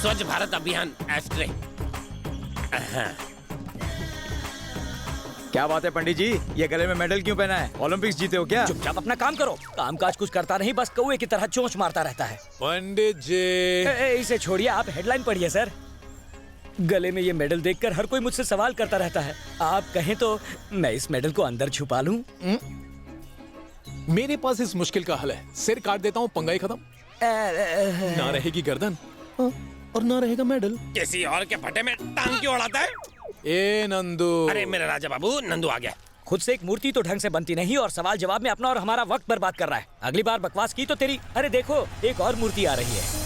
स्वच्छ भारत अभियान एस्ट्रे। क्या बात है पंडित जी, ये गले में मेडल क्यों पहना है? ओलंपिक्स जीते हो क्या? चुपचाप अपना काम करो। कामकाज कुछ करता नहीं, बस कौवे की तरह चोंच मारता रहता है। पंडित जी इसे छोड़िए, आप हेडलाइन पढ़िए सर। गले में ये मेडल देखकर हर कोई मुझसे सवाल करता रहता है। आप कहें तो मैं इस मेडल को अंदर छुपा लूं? मेरे पास इस मुश्किल का हल है। सिर काट देता हूँ, पंगा ही खत्म। ना रहेगी गर्दन और ना रहेगा मेडल। किसी और के फटे में टांग क्यों अड़ाता है? ए नंदू। अरे मेरा राजा बाबू, नंदू आ गया। खुद से एक मूर्ति तो ढंग से बनती नहीं और सवाल जवाब में अपना और हमारा वक्त बर्बाद कर रहा है। अगली बार बकवास की तो तेरी। अरे देखो, एक और मूर्ति आ रही है।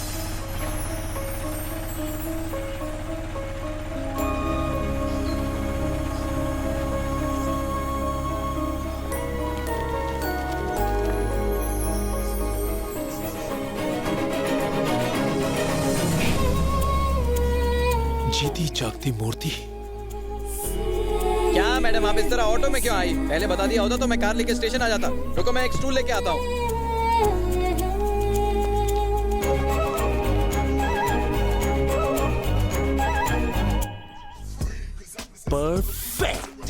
जीती जागती मूर्ति। क्या मैडम, आप इस तरह ऑटो में क्यों आई? पहले बता दिया होता तो मैं कार लेके स्टेशन आ जाता। रुको, मैं एक स्टूल लेके आता हूँ। Perfect.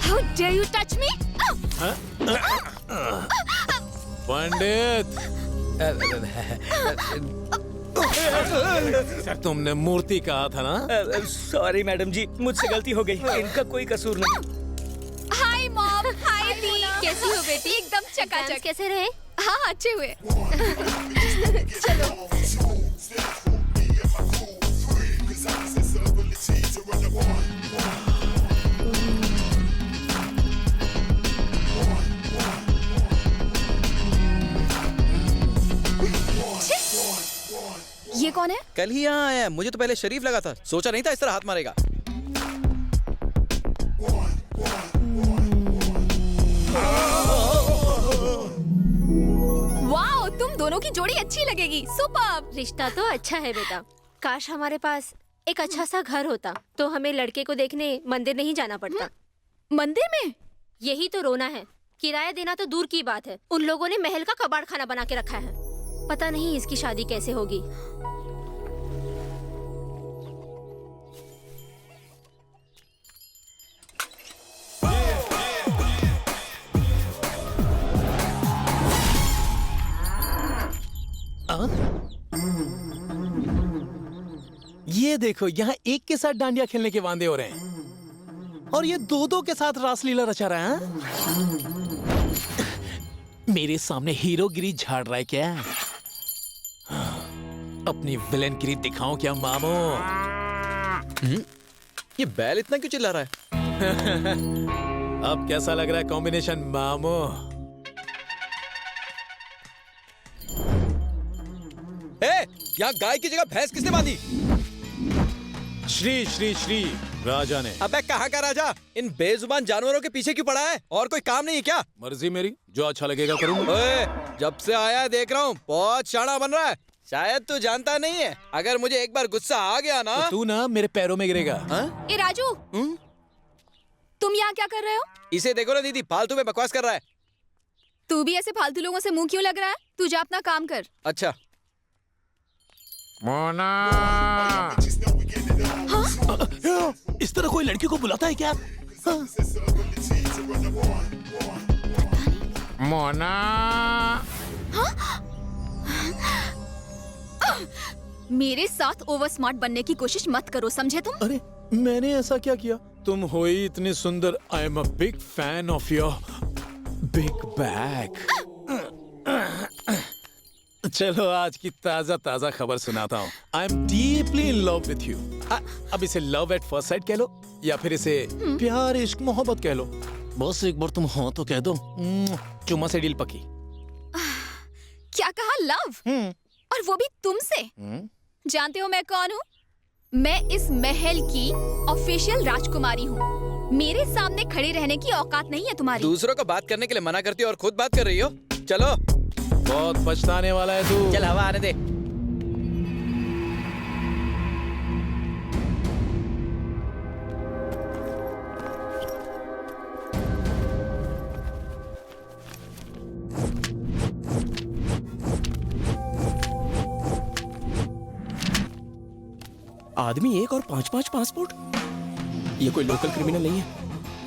How dare you touch me? पंडित, तुमने मूर्ति कहा था ना? सॉरी मैडम जी, मुझसे गलती हो गई। इनका कोई कसूर नहीं। Hi mom, hi दी। कैसी हो बेटी? एकदम चकाचक। कैसे रहे? हाँ, अच्छे हुए। चलो। ये कौन है? कल ही यहाँ आया है, मुझे तो पहले शरीफ लगा था। सोचा नहीं था इस तरह हाथ मारेगा। वाओ, तुम दोनों की जोड़ी अच्छी लगेगी। सुपर्ब। रिश्ता तो अच्छा है बेटा। काश हमारे पास एक अच्छा सा घर होता तो हमें लड़के को देखने मंदिर नहीं जाना पड़ता। मंदिर में? यही तो रोना है। किराया देना तो दूर की बात है, उन लोगों ने महल का कबाड़ खाना बना के रखा है। पता नहीं इसकी शादी कैसे होगी। ये देखो, यहाँ एक के साथ डांडिया खेलने के वांदे हो रहे हैं और ये दो दो के साथ रासलीला रचा रहा है। मेरे सामने हीरोगिरी झाड़ रहा है क्या? अपनी विलेनगिरी दिखाऊं क्या मामो? ये बैल इतना क्यों चिल्ला रहा है? अब कैसा लग रहा है कॉम्बिनेशन मामो? यहाँ गाय की जगह भैंस किसने बांधी? श्री श्री श्री राजा ने। अबे कहाँ का राजा? इन बेजुबान जानवरों के पीछे क्यों पड़ा है? और कोई काम नहीं है क्या? मर्जी मेरी, जो अच्छा लगेगा करूंगा। ओए, जब से आया देख रहा हूँ बहुत शाना बन रहा है। शायद तू जानता नहीं है, अगर मुझे एक बार गुस्सा आ गया ना तो तू ना मेरे पैरों में गिरेगा। ए राजू, तुम यहाँ क्या कर रहे हो? इसे देखो ना दीदी, फालतू में बकवास कर रहा है। तू भी ऐसे फालतू लोगों से मुंह क्यों लग रहा है? तू जा अपना काम कर। अच्छा। मोना। इस तरह कोई लड़की को बुलाता है क्या? मोना। मेरे साथ ओवर स्मार्ट बनने की कोशिश मत करो, समझे तुम? अरे मैंने ऐसा क्या किया? तुम हो ही इतनी सुंदर। I am a big fan of your big bag. चलो आज की ताजा ताजा खबर सुनाता हूँ। I am deeply in love with you. अब इसे लव एट फर्स्ट साइट कह लो या फिर इसे प्यार इश्क मोहब्बत कह लो। बस एक बार तुम हो तो कह दो। चुम्मा से डील पकी। क्या कहा? लव? और वो भी तुमसे? जानते हो मैं कौन हूँ? मैं इस महल की ऑफिशियल राजकुमारी हूँ। मेरे सामने खड़े रहने की औकात नहीं है तुम्हारी। दूसरों को बात करने के लिए मना करती हो और खुद बात कर रही हो। चलो, बहुत पछताने वाला है तू। चल हवा आने दे। आदमी एक और 5-5 पासपोर्ट। ये कोई लोकल क्रिमिनल नहीं है,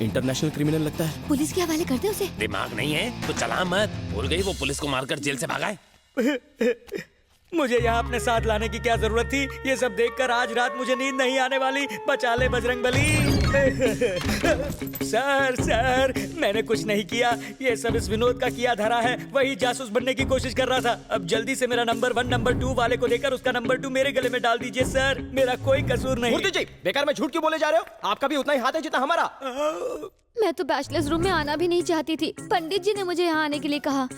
इंटरनेशनल क्रिमिनल लगता है। पुलिस के हवाले कर दे उसे। दिमाग नहीं है तो चला मत। भूल गई वो पुलिस को मारकर जेल से भागा है। मुझे यहाँ अपने साथ लाने की क्या जरूरत थी? ये सब देखकर आज रात मुझे नींद नहीं आने वाली। बचा ले बजरंगबली। सर मैंने कुछ नहीं किया, ये सब इस विनोद का किया धरा है। वही जासूस बनने की कोशिश कर रहा था। अब जल्दी से मेरा नंबर 1 नंबर 2 वाले को देकर उसका नंबर 2 मेरे गले में डाल दीजिए सर। मेरा कोई कसूर नहीं। मूर्ति जी, बेकार में झूठ क्यों बोले जा रहे हो? आपका भी उतना ही हाथ है जितना हमारा। मैं तो बैचलर्स रूम में आना भी नहीं चाहती थी। पंडित जी ने मुझे यहाँ आने के लिए कहा।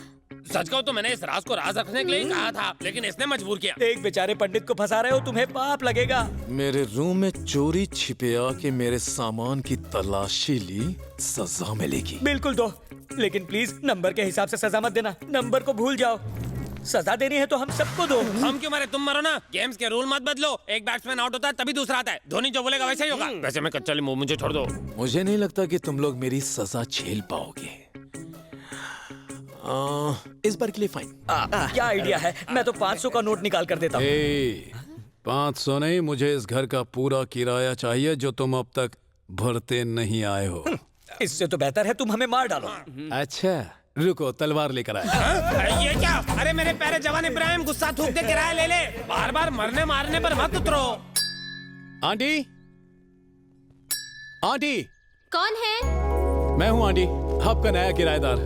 सच कहूँ तो मैंने इस राज को राज रखने के लिए ही कहा था, लेकिन इसने मजबूर किया। एक बेचारे पंडित को फंसा रहे हो, तुम्हें पाप लगेगा। मेरे रूम में चोरी छिपे आके मेरे सामान की तलाशी ली, सजा मिलेगी। बिल्कुल दो, लेकिन प्लीज नंबर के हिसाब से सजा मत देना। नंबर को भूल जाओ। सजा देनी है तो हम सबको दो। हम क्यों मारे, तुम मरो ना। गेम्स के रूल मत बदलो। एक बैट्समैन आउट होता है तभी दूसरा आता है। धोनी जो बोलेगा वैसा ही होगा। वैसे मैं कच्चा लींबू, मुझे छोड़ दो। मुझे नहीं लगता कि तुम लोग मेरी सजा झेल पाओगे। इस बार के लिए फाइन। क्या आइडिया है? मैं तो 500 का नोट निकाल कर देता हूँ। 500 नहीं, मुझे इस घर का पूरा किराया चाहिए जो तुम अब तक भरते नहीं आए हो। इससे तो बेहतर है तुम हमें मार डालो। अच्छा रुको, तलवार लेकर आए। ये क्या? अरे मेरे प्यारे जवान इब्राहिम, गुस्सा थूक के किराया ले ले। बार बार मरने मारने पर मत उतरो। Aunty, aunty. कौन है? मैं हूँ आंटी, आपका नया किराएदार।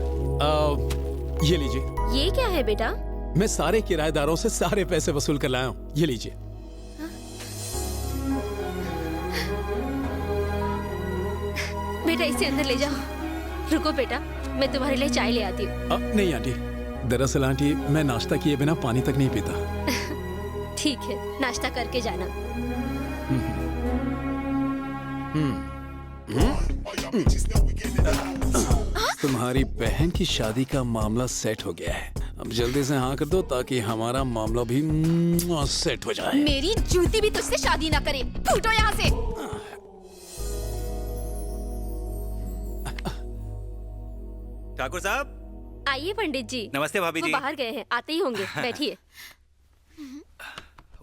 ये लीजिए। ये क्या है बेटा? मैं सारे किराएदारों से सारे पैसे वसूल कर लाया हूँ। ये लीजिए। बेटा इसे अंदर ले जाओ। रुको बेटा, मैं तुम्हारे लिए चाय ले आती हूँ। नहीं आंटी, दरअसल आंटी मैं नाश्ता किए बिना पानी तक नहीं पीता। ठीक है, नाश्ता करके जाना। तुम्हारी बहन की शादी का मामला सेट हो गया है। अब जल्दी से हाँ कर दो ताकि हमारा मामला भी सेट हो जाए। मेरी जूती भी तुझसे शादी ना करे। फूटो यहाँ से। ठाकुर साहब। आइए पंडित जी। नमस्ते भाभी वो जी। बाहर गए हैं, आते ही होंगे। बैठिए।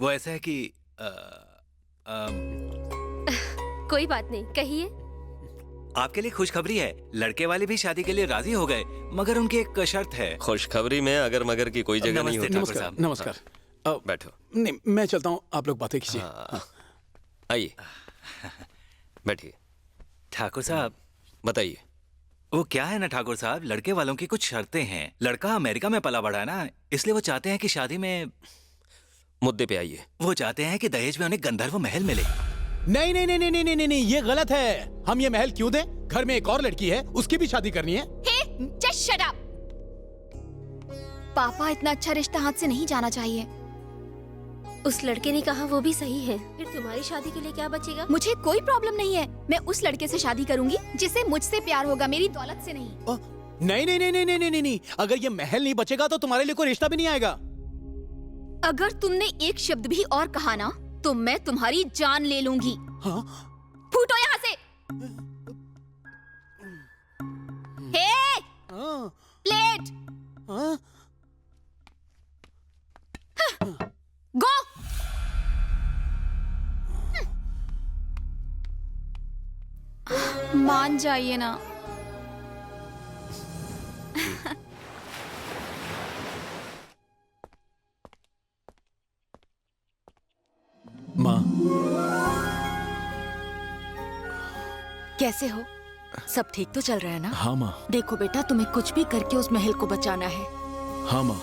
वो ऐसा है कि कोई बात नहीं, कहिए। आपके लिए खुशखबरी है। लड़के वाले भी शादी के लिए राजी हो गए, मगर उनकी एक शर्त है। खुशखबरी में अगर मगर की कोई जगह नहीं होती। ठाकुर नमस्कार, साहब। नमस्कार। बैठो। नहीं, मैं चलता हूँ, आप लोग बातें कीजिए। आइए, बैठिए। ठाकुर साहब, बताइए। वो क्या है ना ठाकुर साहब, लड़के वालों की कुछ शर्तें हैं। लड़का अमेरिका में पला बड़ा है ना, इसलिए वो चाहते हैं कि शादी में, मुद्दे पे आइए। वो चाहते हैं कि दहेज में उन्हें गंधर्व महल मिले। नहीं नहीं नहीं नहीं नहीं नहीं नहीं, ये गलत है। हम ये महल क्यों दें? घर में एक और लड़की है, उसकी भी शादी करनी है। Just shut up! पापा, इतना अच्छा रिश्ता हाथ से नहीं जाना चाहिए। उस लड़के ने कहा वो भी सही है। फिर तुम्हारी शादी के लिए क्या बचेगा? मुझे कोई प्रॉब्लम नहीं है। मैं उस लड़के से शादी करूंगी जिसे मुझसे प्यार होगा, मेरी दौलत से नहीं। नहीं नहीं नहीं नहीं नहीं नहीं नहीं, अगर ये महल नहीं बचेगा तो तुम्हारे लिए कोई रिश्ता भी नहीं आएगा। अगर तुमने एक शब्द भी और कहा ना तो मैं तुम्हारी जान ले लूंगी। हाँ? फूटो यहाँ से। हे! प्लेट! गो! मान जाइए ना। माँ, कैसे हो? सब ठीक तो चल रहा है ना? हाँ माँ। देखो बेटा, तुम्हें कुछ भी करके उस महल को बचाना है। हाँ माँ,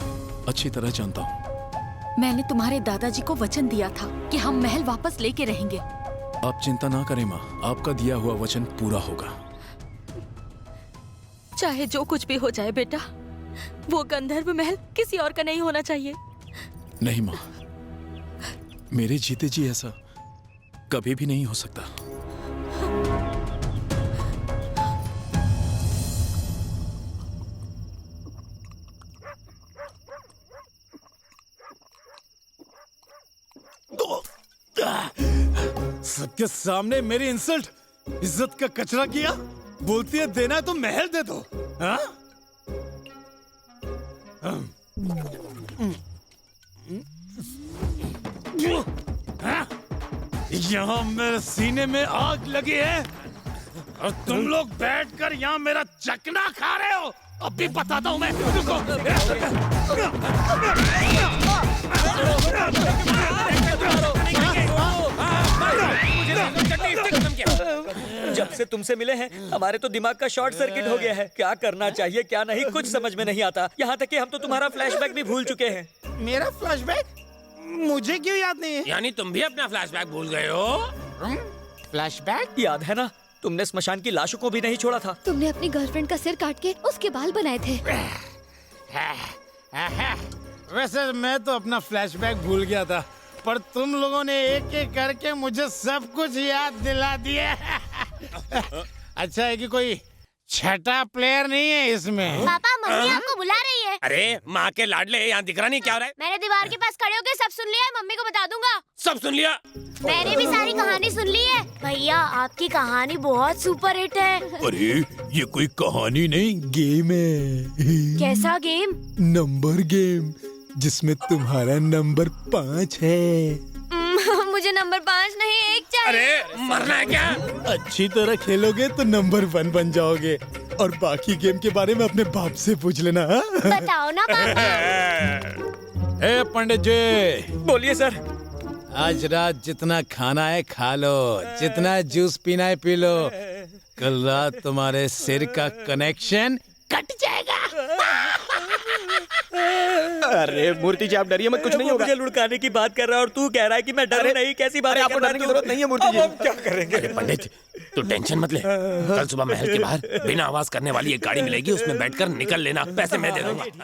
अच्छी तरह जानता हूँ। मैंने तुम्हारे दादाजी को वचन दिया था कि हम महल वापस लेके रहेंगे। आप चिंता ना करें माँ, आपका दिया हुआ वचन पूरा होगा। चाहे जो कुछ भी हो जाए बेटा, वो गंधर्व महल किसी और का नहीं होना चाहिए। नहीं माँ, मेरे जीते जी ऐसा कभी भी नहीं हो सकता। सबके सामने मेरी इंसल्ट, इज्जत का कचरा किया। बोलती है देना है तो महल दे दो। हाँ? यहाँ मेरे सीने में आग लगी है और तुम लोग बैठकर यहाँ मेरा चकना खा रहे हो। अभी बताता हूँ मैं। रुको। जब से तुमसे मिले हैं हमारे तो दिमाग का शॉर्ट सर्किट हो गया है। क्या करना चाहिए क्या नहीं कुछ समझ में नहीं आता। यहाँ तक कि हम तो तुम्हारा फ्लैशबैक भी भूल चुके हैं। मेरा फ्लैशबैक मुझे क्यों याद नहीं है? यानी तुम भी अपना फ्लैशबैक भूल गए हो? फ्लैशबैक याद है ना, तुमने स्मशान की लाशों को भी नहीं छोड़ा था। तुमने अपनी गर्लफ्रेंड का सिर काट के उसके बाल बनाए थे। वैसे मैं तो अपना फ्लैशबैक भूल गया था, पर तुम लोगों ने एक एक करके मुझे सब कुछ याद दिला दिया। अच्छा है कि कोई छठा प्लेयर नहीं है इसमें। पापा मम्मी आपको बुला रही है। अरे माँ के लाडले, यहाँ दिख रहा नहीं क्या हो रहा है? मैंने दीवार के पास खड़े होकर सब सुन लिया है, मम्मी को बता दूंगा। सब सुन लिया? मैंने भी सारी कहानी सुन ली है। भैया आपकी कहानी बहुत सुपर हिट है। अरे ये कोई कहानी नहीं, गेम है। कैसा गेम? नंबर गेम, जिसमें तुम्हारा नंबर 5 है। मुझे नंबर 5 नहीं 1 चाहिए। अरे मरना है क्या? अच्छी तरह खेलोगे तो नंबर 1 बन जाओगे, और बाकी गेम के बारे में अपने बाप से पूछ लेना। हाँ? बताओ ना पापा। ए पंडित जी। बोलिए सर। आज रात जितना खाना है खा लो, जितना जूस पीना है पी लो। कल रात तुम्हारे सिर का कनेक्शन कट जाएगा। अरे मूर्ति जी आप डरिए मत, कुछ नहीं होगा। मुझे लुढ़काने की बात कर रहा है और तू कह रहा है कि मैं डरे नहीं। कैसी बात है? आपको डरने की जरूरत नहीं है मूर्ति जी। अब हम क्या करेंगे? अरे पंडित तू टेंशन मत ले, कल सुबह महल के बाहर बिना आवाज करने वाली एक गाड़ी मिलेगी, उसमें बैठकर निकल लेना, पैसे मैं दे दूंगा।